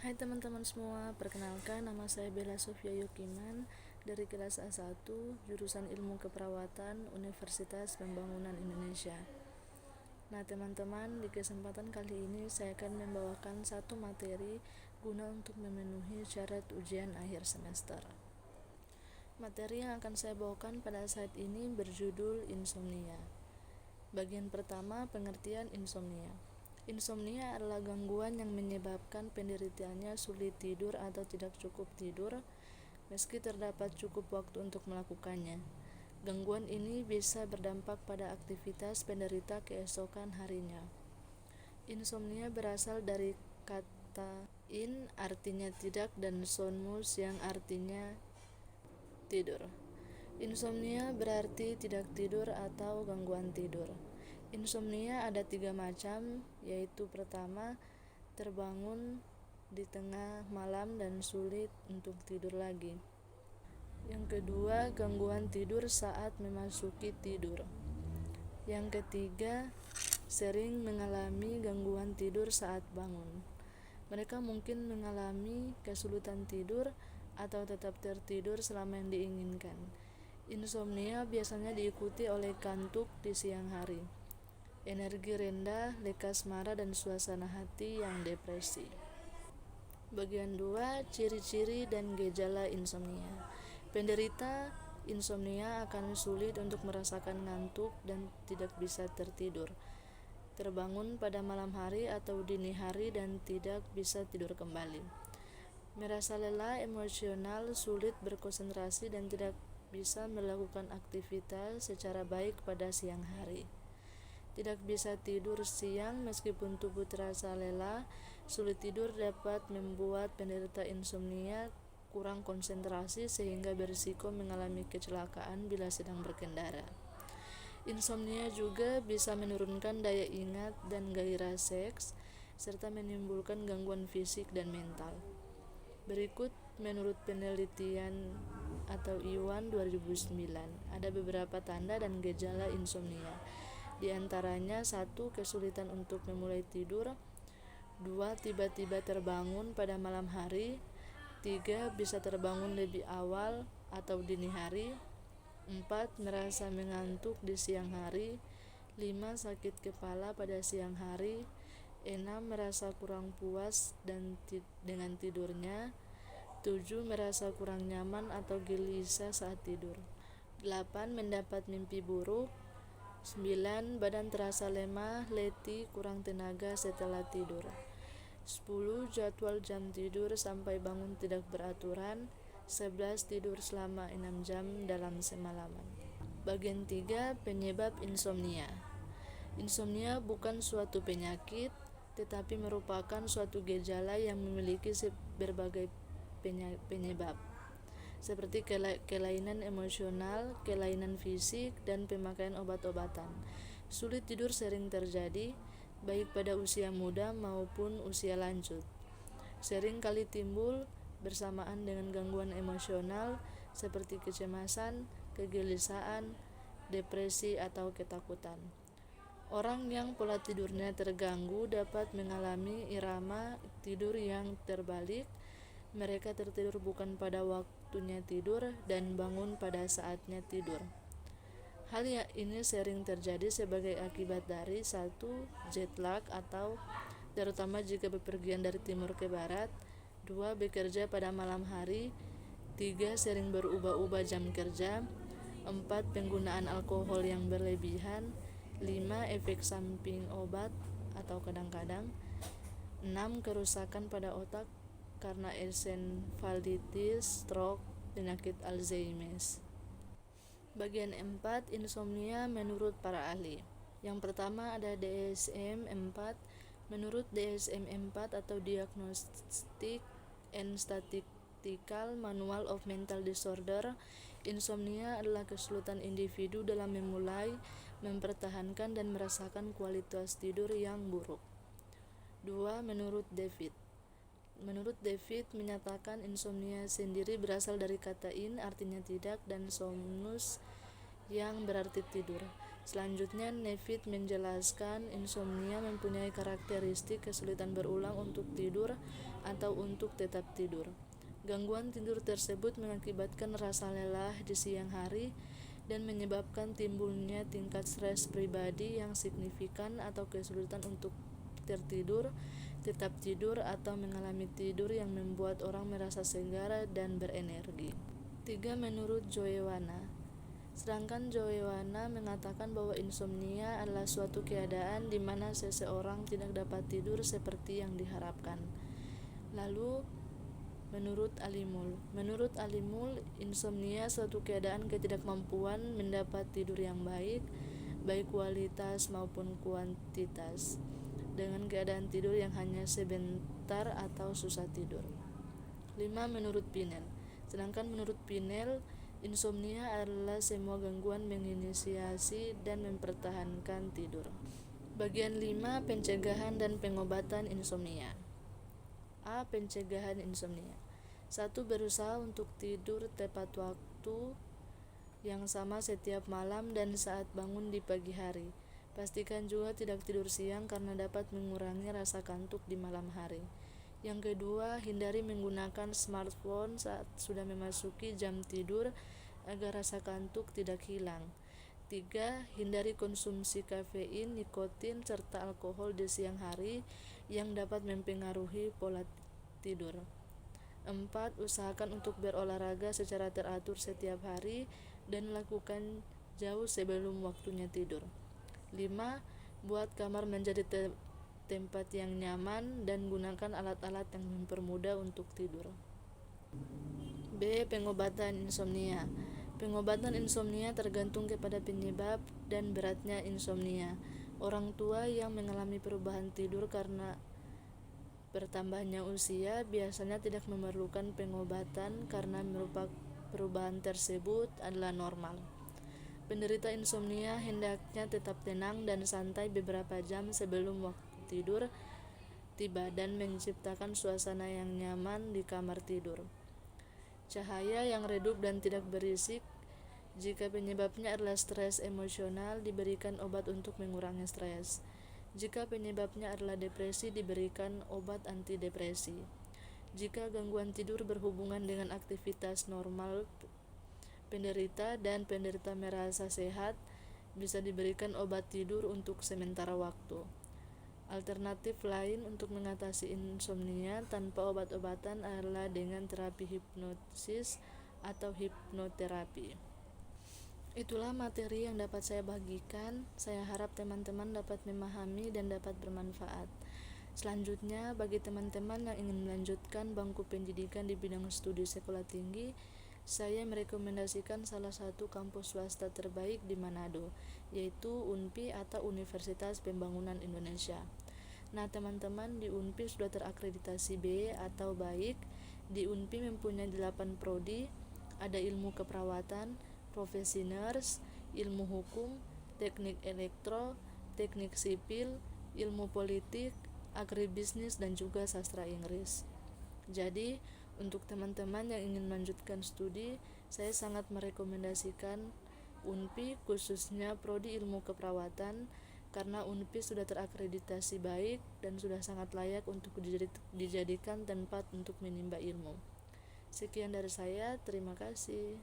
Hai teman-teman semua, perkenalkan nama saya Bella Sofia Yukiman dari kelas A1 jurusan Ilmu Keperawatan Universitas Pembangunan Indonesia. Nah teman-teman, di kesempatan kali ini saya akan membawakan satu materi guna untuk memenuhi syarat ujian akhir semester. Materi yang akan saya bawakan pada saat ini berjudul insomnia. Bagian pertama, pengertian insomnia. Insomnia adalah gangguan yang menyebabkan penderitanya sulit tidur atau tidak cukup tidur meski terdapat cukup waktu untuk melakukannya. Gangguan ini bisa berdampak pada aktivitas penderita keesokan harinya. Insomnia berasal dari kata in artinya tidak dan sonmus yang artinya tidur. Insomnia berarti tidak tidur atau gangguan tidur. Insomnia ada 3 macam, yaitu pertama, terbangun di tengah malam dan sulit untuk tidur lagi. Yang kedua, gangguan tidur saat memasuki tidur. Yang ketiga, sering mengalami gangguan tidur saat bangun. Mereka mungkin mengalami kesulitan tidur atau tetap tertidur selama yang diinginkan. Insomnia biasanya diikuti oleh kantuk di siang hari, energi rendah, lekas marah, dan suasana hati yang depresi. Bagian 2, ciri-ciri dan gejala insomnia. Penderita insomnia akan sulit untuk merasakan ngantuk dan tidak bisa tertidur, terbangun pada malam hari atau dini hari dan tidak bisa tidur kembali. Merasa lelah emosional, sulit berkonsentrasi dan tidak bisa melakukan aktivitas secara baik pada siang hari. Tidak bisa tidur siang meskipun tubuh terasa lelah. Sulit tidur dapat membuat penderita insomnia kurang konsentrasi sehingga berisiko mengalami kecelakaan bila sedang berkendara. Insomnia juga bisa menurunkan daya ingat dan gairah seks serta menimbulkan gangguan fisik dan mental. Berikut menurut penelitian atau IWAN 2009, ada beberapa tanda dan gejala insomnia. Di antaranya 1. Kesulitan untuk memulai tidur. 2. Tiba-tiba terbangun pada malam hari. 3. Bisa terbangun lebih awal atau dini hari. 4. Merasa mengantuk di siang hari. 5. Sakit kepala pada siang hari. 6. Merasa kurang puas dengan tidurnya. 7. Merasa kurang nyaman atau gelisah saat tidur. 8. Mendapat mimpi buruk. 9. Badan terasa lemah, letih, kurang tenaga setelah tidur. 10. Jadwal jam tidur sampai bangun tidak beraturan. 11. Tidur selama 6 jam dalam semalaman. Bagian 3, penyebab insomnia. Insomnia bukan suatu penyakit, tetapi merupakan suatu gejala yang memiliki berbagai penyebab, seperti kelainan emosional, kelainan fisik, dan pemakaian obat-obatan. Sulit tidur sering terjadi, baik pada usia muda maupun usia lanjut. Sering kali timbul bersamaan dengan gangguan emosional seperti kecemasan, kegelisahan, depresi, atau ketakutan. Orang yang pola tidurnya terganggu dapat mengalami irama tidur yang terbalik. Mereka tertidur bukan pada waktunya tidur dan bangun pada saatnya tidur. Hal ini sering terjadi sebagai akibat dari 1. Jet lag atau terutama jika bepergian dari timur ke barat. 2. Bekerja pada malam hari. 3. Sering berubah-ubah jam kerja. 4. Penggunaan alkohol yang berlebihan. 5. Efek samping obat atau kadang-kadang. 6. Kerusakan pada otak karena encephalitis, stroke, penyakit Alzheimer. Bagian 4, insomnia menurut para ahli. Yang pertama ada DSM-4. Menurut DSM-4 atau Diagnostic and Statistical Manual of Mental Disorder, insomnia adalah kesulitan individu dalam memulai, mempertahankan, dan merasakan kualitas tidur yang buruk. 2. Menurut David menyatakan insomnia sendiri berasal dari kata in artinya tidak dan somnus yang berarti tidur. Selanjutnya, Nevitt menjelaskan insomnia mempunyai karakteristik kesulitan berulang untuk tidur atau untuk tetap tidur. Gangguan tidur tersebut mengakibatkan rasa lelah di siang hari dan menyebabkan timbulnya tingkat stres pribadi yang signifikan atau kesulitan untuk tertidur, tetap tidur, atau mengalami tidur yang membuat orang merasa segar dan berenergi. 3. Menurut Joewana. Sedangkan Joewana mengatakan bahwa insomnia adalah suatu keadaan di mana seseorang tidak dapat tidur seperti yang diharapkan. Lalu, menurut Alimul, insomnia suatu keadaan ketidakmampuan mendapat tidur yang baik kualitas maupun kuantitas, dengan keadaan tidur yang hanya sebentar atau susah tidur. 5. Menurut Pinel. Sedangkan menurut Pinel, insomnia adalah semua gangguan menginisiasi dan mempertahankan tidur. Bagian 5. Pencegahan dan pengobatan insomnia. A. Pencegahan insomnia. 1. Berusaha untuk tidur tepat waktu yang sama setiap malam dan saat bangun di pagi hari. Pastikan juga tidak tidur siang karena dapat mengurangi rasa kantuk di malam hari. Yang kedua, hindari menggunakan smartphone saat sudah memasuki jam tidur agar rasa kantuk tidak hilang. 3. Hindari konsumsi kafein, nikotin, serta alkohol di siang hari yang dapat mempengaruhi pola tidur. 4. Usahakan untuk berolahraga secara teratur setiap hari dan lakukan jauh sebelum waktunya tidur. 5. Buat kamar menjadi tempat yang nyaman dan gunakan alat-alat yang mempermudah untuk tidur. B. Pengobatan insomnia. Pengobatan insomnia tergantung kepada penyebab dan beratnya insomnia. Orang tua yang mengalami perubahan tidur karena bertambahnya usia biasanya tidak memerlukan pengobatan karena perubahan tersebut adalah normal. Penderita insomnia hendaknya tetap tenang dan santai beberapa jam sebelum waktu tidur tiba dan menciptakan suasana yang nyaman di kamar tidur. Cahaya yang redup dan tidak berisik. Jika penyebabnya adalah stres emosional, diberikan obat untuk mengurangi stres. Jika penyebabnya adalah depresi, diberikan obat antidepresi. Jika gangguan tidur berhubungan dengan aktivitas normal penderita dan penderita merasa sehat, bisa diberikan obat tidur untuk sementara waktu. Alternatif lain untuk mengatasi insomnia tanpa obat-obatan adalah dengan terapi hipnosis atau hipnoterapi. Itulah materi yang dapat saya bagikan. Saya harap teman-teman dapat memahami dan dapat bermanfaat. Selanjutnya, bagi teman-teman yang ingin melanjutkan bangku pendidikan di bidang studi sekolah tinggi, saya merekomendasikan salah satu kampus swasta terbaik di Manado, yaitu UNPI atau Universitas Pembangunan Indonesia. Nah, teman-teman, di UNPI sudah terakreditasi B atau baik. Di UNPI mempunyai 8 prodi, ada ilmu keperawatan, profesi nurse, ilmu hukum, teknik elektro, teknik sipil, ilmu politik, agribisnis, dan juga sastra Inggris. Jadi, untuk teman-teman yang ingin melanjutkan studi, saya sangat merekomendasikan UNPI, khususnya prodi ilmu keperawatan, karena UNPI sudah terakreditasi baik dan sudah sangat layak untuk dijadikan tempat untuk menimba ilmu. Sekian dari saya, terima kasih.